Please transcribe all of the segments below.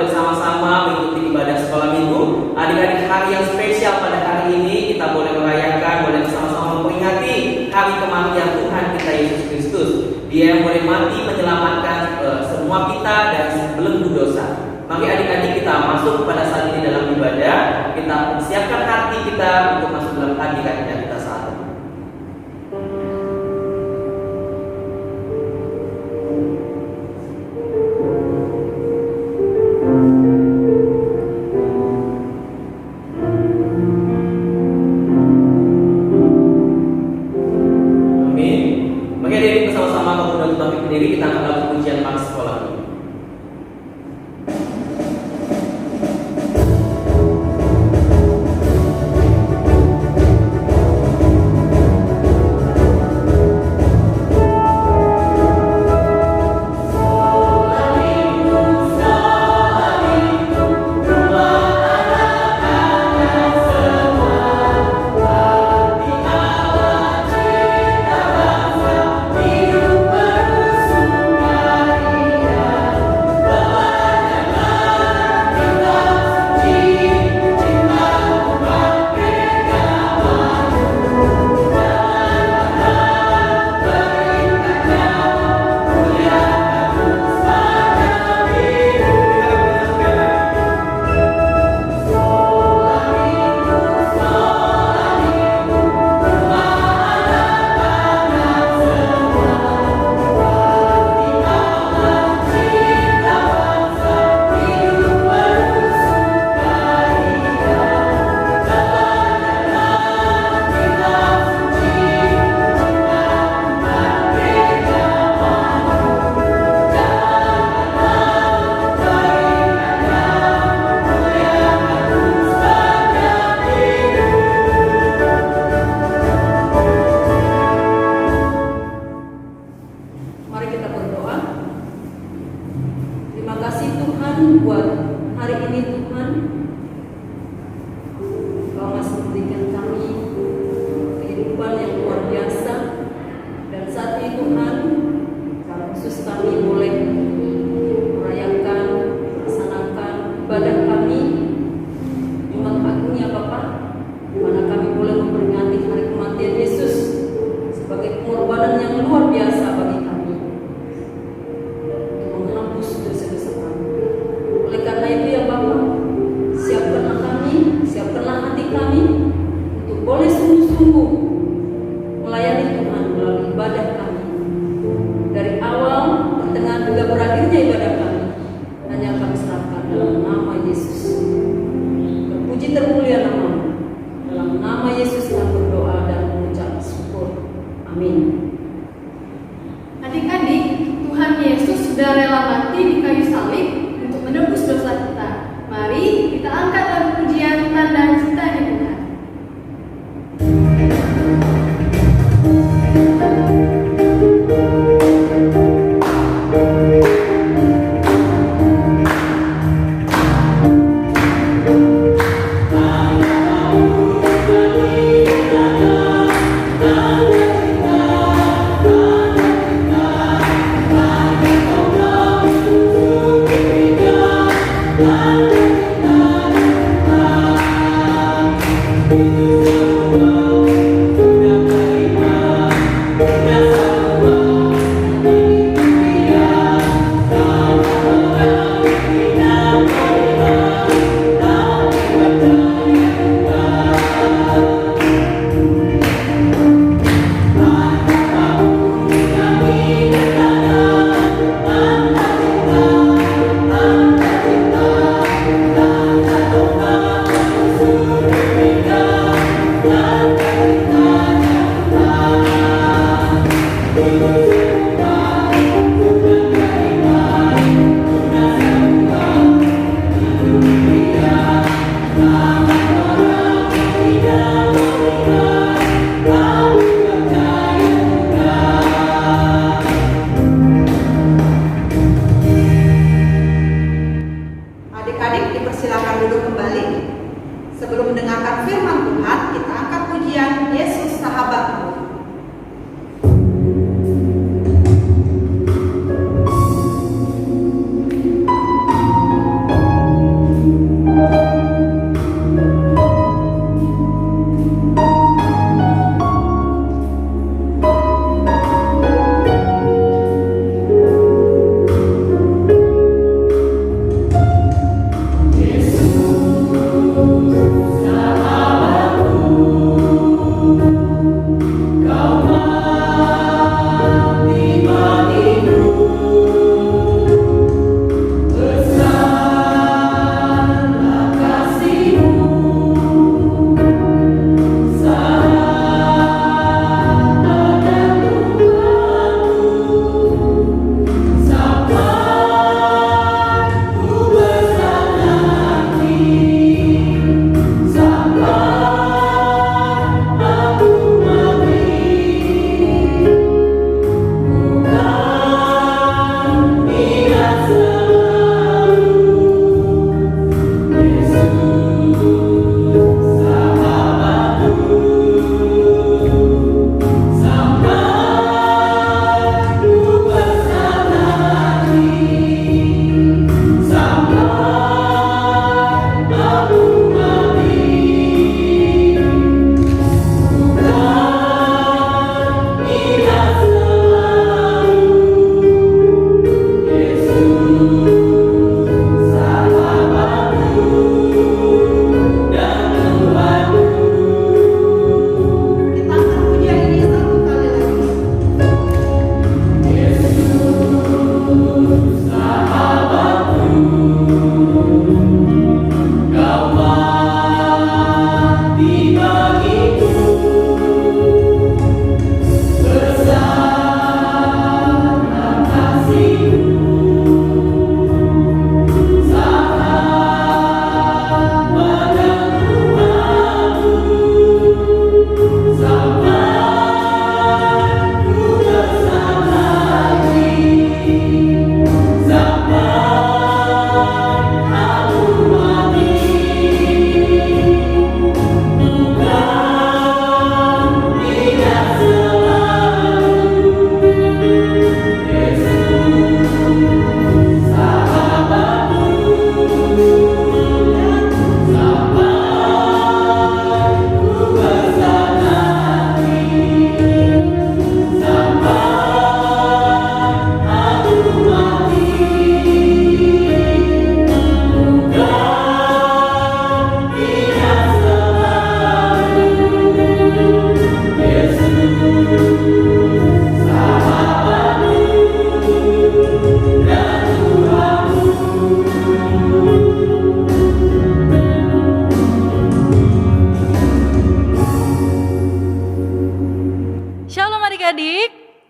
boleh sama-sama mengikuti ibadah sekolah minggu. Adik-adik, hari yang spesial pada hari ini kita boleh merayakan, boleh sama-sama memperingati hari kematian Tuhan kita Yesus Kristus. Dia yang boleh mati menyelamatkan semua kita dari belenggu dosa. Mari adik-adik kita masuk pada saat ini dalam ibadah. Kita siapkan hati kita untuk masuk dalam hadiratnya kita saat ini. Diri kita akan lakukan pujian Max sekolah ini.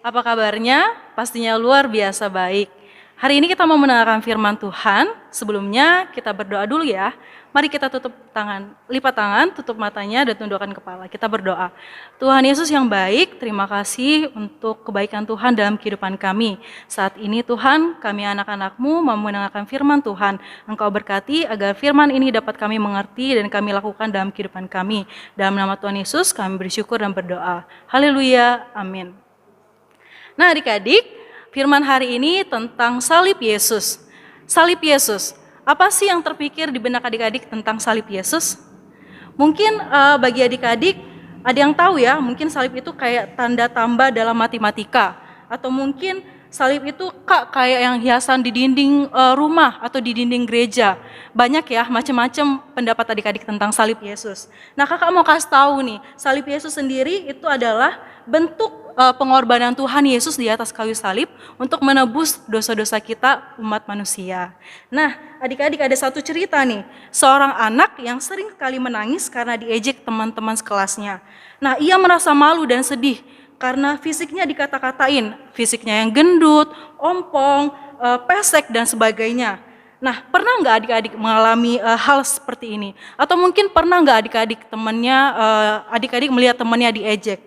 Apa kabarnya? Pastinya luar biasa baik. Hari ini kita mau mendengarkan firman Tuhan. Sebelumnya kita berdoa dulu ya. Mari kita lipat tangan, tutup matanya dan tundukkan kepala. Kita berdoa. Tuhan Yesus yang baik, terima kasih untuk kebaikan Tuhan dalam kehidupan kami. Saat ini Tuhan, kami anak-anak-Mu mau mendengarkan firman Tuhan. Engkau berkati agar firman ini dapat kami mengerti dan kami lakukan dalam kehidupan kami. Dalam nama Tuhan Yesus kami bersyukur dan berdoa. Haleluya, amin. Nah adik-adik, firman hari ini tentang salib Yesus. Salib Yesus, apa sih yang terpikir di benak adik-adik tentang salib Yesus? Mungkin bagi adik-adik, ada yang tahu ya, mungkin salib itu kayak tanda tambah dalam matematika. Atau mungkin salib itu kayak yang hiasan di dinding rumah atau di dinding gereja. Banyak ya, macam-macam pendapat adik-adik tentang salib Yesus. Nah kakak mau kasih tahu nih, salib Yesus sendiri itu adalah bentuk pengorbanan Tuhan Yesus di atas kayu salib untuk menebus dosa-dosa kita umat manusia. Nah adik-adik ada satu cerita nih, seorang anak yang sering kali menangis karena diejek teman-teman sekelasnya. Nah ia merasa malu dan sedih karena fisiknya dikata-katain, fisiknya yang gendut, ompong, pesek dan sebagainya. Nah pernah nggak adik-adik mengalami hal seperti ini? Atau mungkin pernah nggak adik-adik melihat temannya diejek?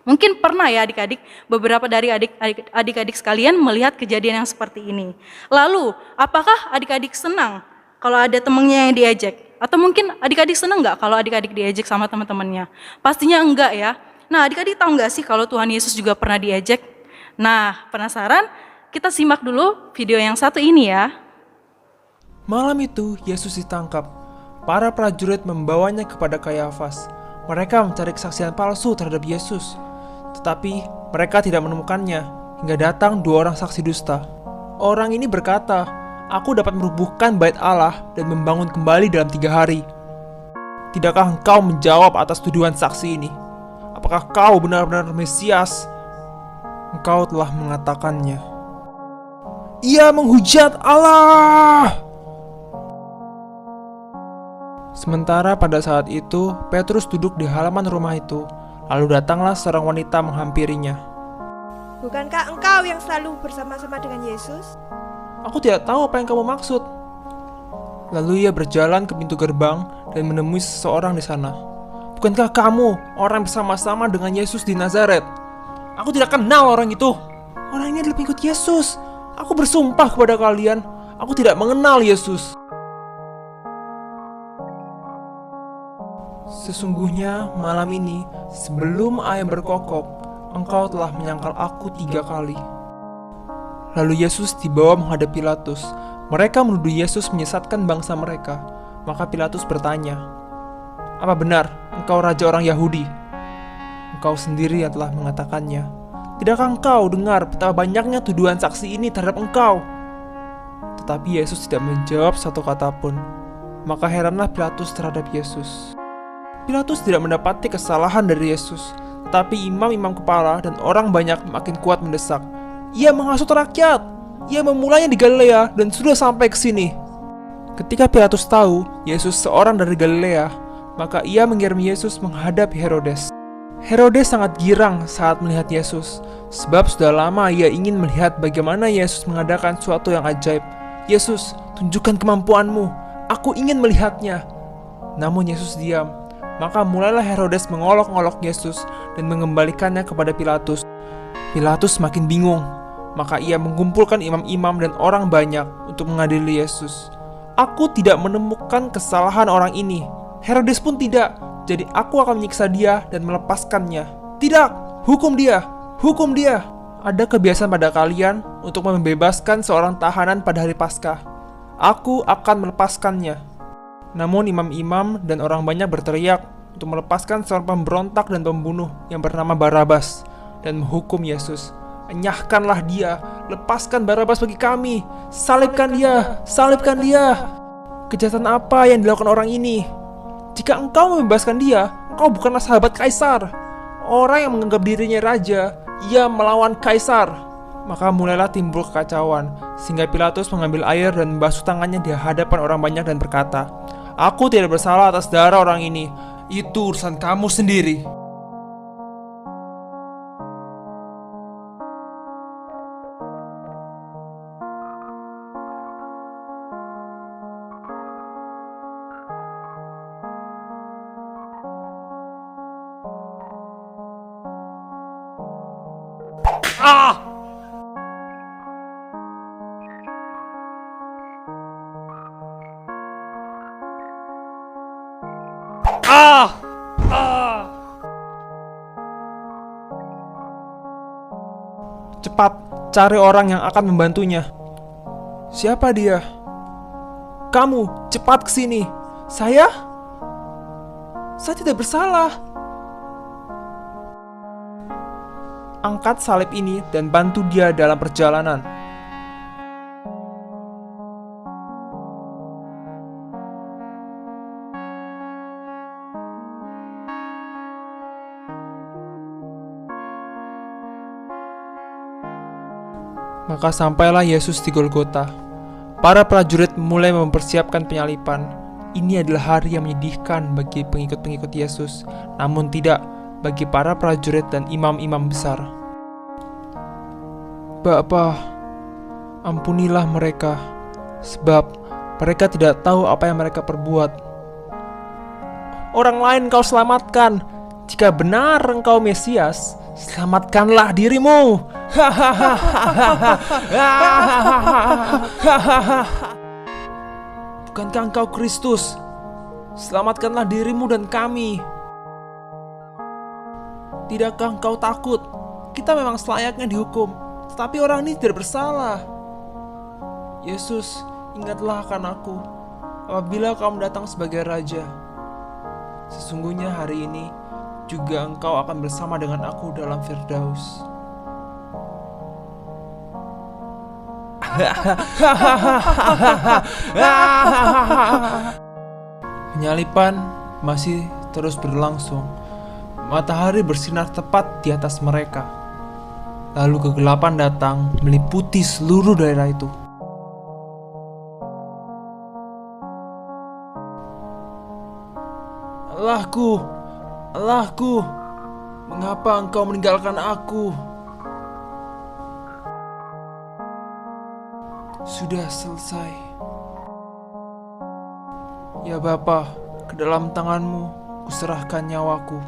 Mungkin pernah ya adik-adik, beberapa dari adik-adik sekalian melihat kejadian yang seperti ini. Lalu, apakah adik-adik senang kalau ada temannya yang diejek? Atau mungkin adik-adik senang nggak kalau adik-adik diejek sama teman-temannya? Pastinya enggak ya. Nah adik-adik tahu nggak sih kalau Tuhan Yesus juga pernah diejek? Nah penasaran? Kita simak dulu video yang satu ini ya. Malam itu Yesus ditangkap. Para prajurit membawanya kepada Kayafas. Mereka mencari kesaksian palsu terhadap Yesus. Tetapi mereka tidak menemukannya, hingga datang 2 orang saksi dusta. Orang ini berkata, "Aku dapat merubuhkan bait Allah dan membangun kembali dalam 3 hari. Tidakkah engkau menjawab atas tuduhan saksi ini? Apakah kau benar-benar Mesias?" Engkau telah mengatakannya. Ia menghujat Allah. Sementara pada saat itu, Petrus duduk di halaman rumah itu. Lalu datanglah seorang wanita menghampirinya. Bukankah engkau yang selalu bersama-sama dengan Yesus? Aku tidak tahu apa yang kamu maksud. Lalu ia berjalan ke pintu gerbang dan menemui seseorang di sana. Bukankah kamu orang bersama-sama dengan Yesus di Nazaret? Aku tidak kenal orang itu. Orang ini adalah pengikut Yesus. Aku bersumpah kepada kalian, aku tidak mengenal Yesus. Sesungguhnya malam ini, sebelum ayam berkokok, engkau telah menyangkal aku 3 kali. Lalu Yesus dibawa menghadap Pilatus. Mereka menuduh Yesus menyesatkan bangsa mereka. Maka Pilatus bertanya, "Apa benar engkau raja orang Yahudi?" Engkau sendiri yang telah mengatakannya. Tidakkah engkau dengar betapa banyaknya tuduhan saksi ini terhadap engkau? Tetapi Yesus tidak menjawab satu kata pun. Maka heranlah Pilatus terhadap Yesus. Pilatus tidak mendapati kesalahan dari Yesus, tetapi imam-imam kepala dan orang banyak makin kuat mendesak. Ia menghasut rakyat. Ia memulainya di Galilea dan sudah sampai ke sini. Ketika Pilatus tahu Yesus seorang dari Galilea, maka ia mengirim Yesus menghadap Herodes. Herodes sangat girang saat melihat Yesus, sebab sudah lama ia ingin melihat bagaimana Yesus mengadakan suatu yang ajaib. "Yesus, tunjukkan kemampuanmu. Aku ingin melihatnya." Namun Yesus diam. Maka mulailah Herodes mengolok-olok Yesus dan mengembalikannya kepada Pilatus. Pilatus semakin bingung. Maka ia mengumpulkan imam-imam dan orang banyak untuk mengadili Yesus. "Aku tidak menemukan kesalahan orang ini. Herodes pun tidak. Jadi aku akan menyiksa dia dan melepaskannya." "Tidak, hukum dia, hukum dia." Ada kebiasaan pada kalian untuk membebaskan seorang tahanan pada hari Paskah. Aku akan melepaskannya. Namun imam-imam dan orang banyak berteriak untuk melepaskan seorang pemberontak dan pembunuh yang bernama Barabas dan menghukum Yesus. "Enyahkanlah dia, lepaskan Barabas bagi kami. Salibkan dia, salibkan dia." Kejahatan apa yang dilakukan orang ini? Jika engkau membebaskan dia, engkau bukanlah sahabat Kaisar. Orang yang menganggap dirinya raja, ia melawan Kaisar. Maka mulailah timbul kekacauan, sehingga Pilatus mengambil air dan membasuh tangannya di hadapan orang banyak dan berkata, "Aku tidak bersalah atas darah orang ini. Itu urusan kamu sendiri." Ah! Ah! Ah! Cepat cari orang yang akan membantunya. Siapa dia? Kamu, cepat ke sini. Saya tidak bersalah. Angkat salib ini dan bantu dia dalam perjalanan. Maka sampailah Yesus di Golgota. Para prajurit mulai mempersiapkan penyalipan. Ini adalah hari yang menyedihkan bagi pengikut-pengikut Yesus, namun tidak bagi para prajurit dan imam-imam besar. Bapa, ampunilah mereka, sebab mereka tidak tahu apa yang mereka perbuat. Orang lain kau selamatkan. Jika benar engkau Mesias, selamatkanlah dirimu. Bukankah engkau Kristus? Selamatkanlah dirimu dan kami. Tidakkah engkau takut? Kita memang selayaknya dihukum, tetapi orang ini tidak bersalah. Yesus, ingatlah akan aku apabila kau datang sebagai Raja. Sesungguhnya hari ini juga engkau akan bersama dengan aku dalam Firdaus. Penyalipan masih terus berlangsung. Matahari bersinar tepat di atas mereka. Lalu kegelapan datang meliputi seluruh daerah itu. Allahku, Allahku, mengapa engkau meninggalkan aku? Sudah selesai. Ya Bapa, ke dalam tanganmu kuserahkan nyawaku.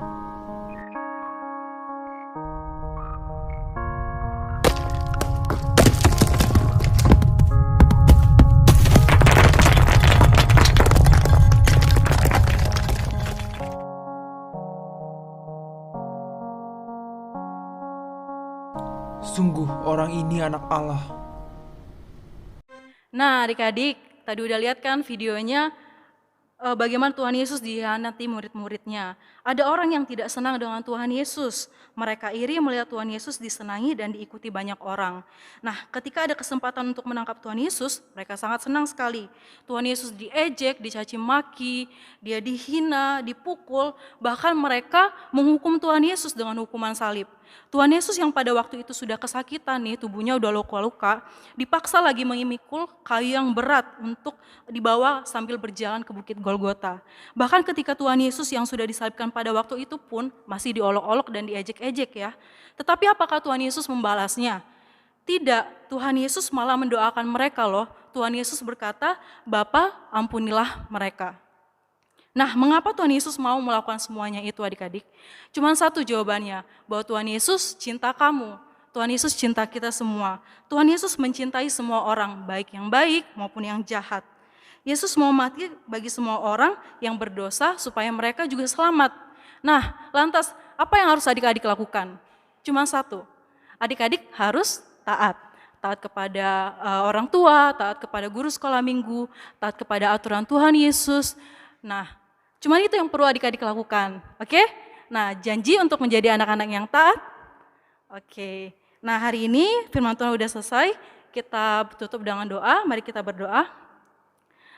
Sungguh orang ini anak Allah. Nah, adik-adik, tadi udah lihat kan videonya bagaimana Tuhan Yesus dikhianati murid-muridnya. Ada orang yang tidak senang dengan Tuhan Yesus. Mereka iri melihat Tuhan Yesus disenangi dan diikuti banyak orang. Nah, ketika ada kesempatan untuk menangkap Tuhan Yesus, mereka sangat senang sekali. Tuhan Yesus diejek, dicaci maki, dia dihina, dipukul, bahkan mereka menghukum Tuhan Yesus dengan hukuman salib. Tuhan Yesus yang pada waktu itu sudah kesakitan nih, tubuhnya udah luka-luka, dipaksa lagi memikul kayu yang berat untuk dibawa sambil berjalan ke Bukit Golgota. Bahkan ketika Tuhan Yesus yang sudah disalibkan pada waktu itu pun masih diolok-olok dan diejek-ejek ya. Tetapi apakah Tuhan Yesus membalasnya? Tidak, Tuhan Yesus malah mendoakan mereka loh. Tuhan Yesus berkata, Bapa ampunilah mereka. Nah, mengapa Tuhan Yesus mau melakukan semuanya itu adik-adik? Cuma satu jawabannya, bahwa Tuhan Yesus cinta kamu. Tuhan Yesus cinta kita semua. Tuhan Yesus mencintai semua orang, baik yang baik maupun yang jahat. Yesus mau mati bagi semua orang yang berdosa supaya mereka juga selamat. Nah, lantas apa yang harus adik-adik lakukan? Cuma satu, adik-adik harus taat. Taat kepada orang tua, taat kepada guru sekolah minggu, taat kepada aturan Tuhan Yesus. Nah, cuman itu yang perlu adik-adik lakukan, oke? Nah, janji untuk menjadi anak-anak yang taat. Oke, nah hari ini firman Tuhan udah selesai, kita tutup dengan doa, mari kita berdoa.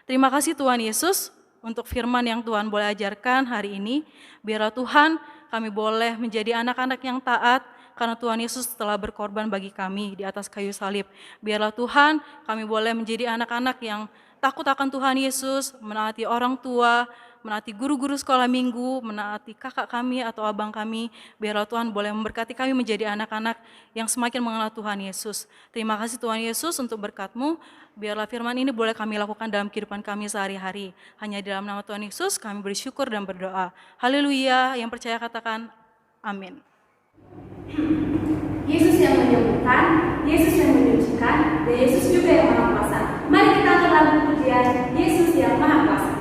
Terima kasih Tuhan Yesus untuk firman yang Tuhan boleh ajarkan hari ini. Biarlah Tuhan kami boleh menjadi anak-anak yang taat, karena Tuhan Yesus telah berkorban bagi kami di atas kayu salib. Biarlah Tuhan kami boleh menjadi anak-anak yang takut akan Tuhan Yesus, menaati orang tua, menaati guru-guru sekolah minggu, menaati kakak kami atau abang kami. Biarlah Tuhan boleh memberkati kami menjadi anak-anak yang semakin mengenal Tuhan Yesus. Terima kasih Tuhan Yesus untuk berkat-Mu. Biarlah firman ini boleh kami lakukan dalam kehidupan kami sehari-hari. Hanya di dalam nama Tuhan Yesus kami bersyukur dan berdoa. Haleluya, yang percaya katakan amin. Yesus yang menyembuhkan, Yesus yang menyucikan, dan Yesus juga yang Maha Kuasa. Mari kita angkat lagu pujian Yesus yang Maha Kuasa.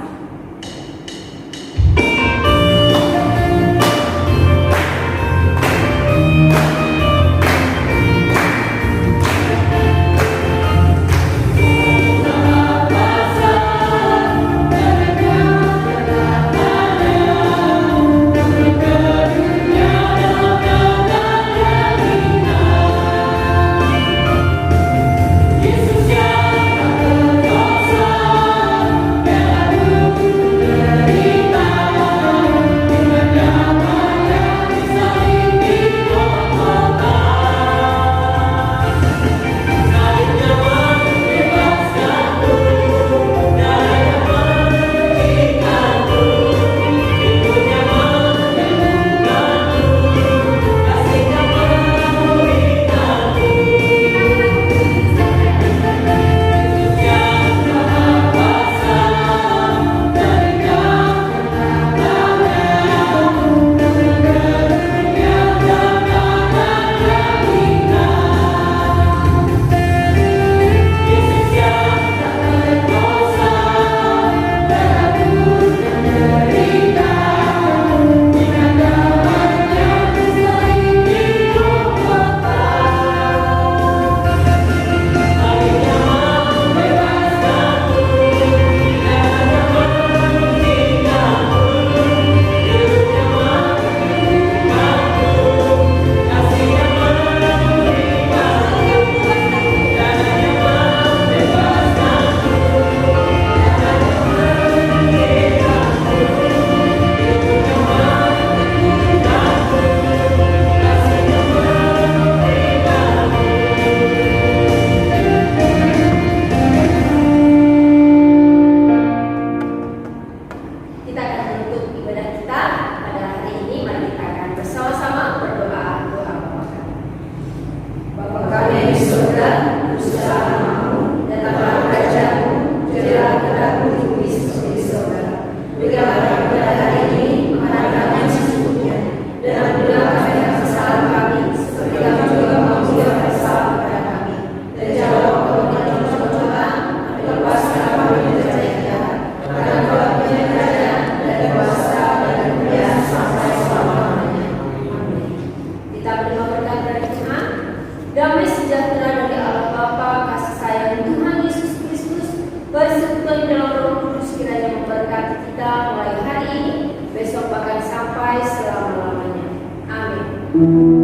Damai sejahtera dari Allah Bapa, kasih sayang Tuhan Yesus Kristus, persekutuan dalam Roh Kudus kiranya memberkati kita mulai hari ini, besok bahkan sampai selama-lamanya. Amin.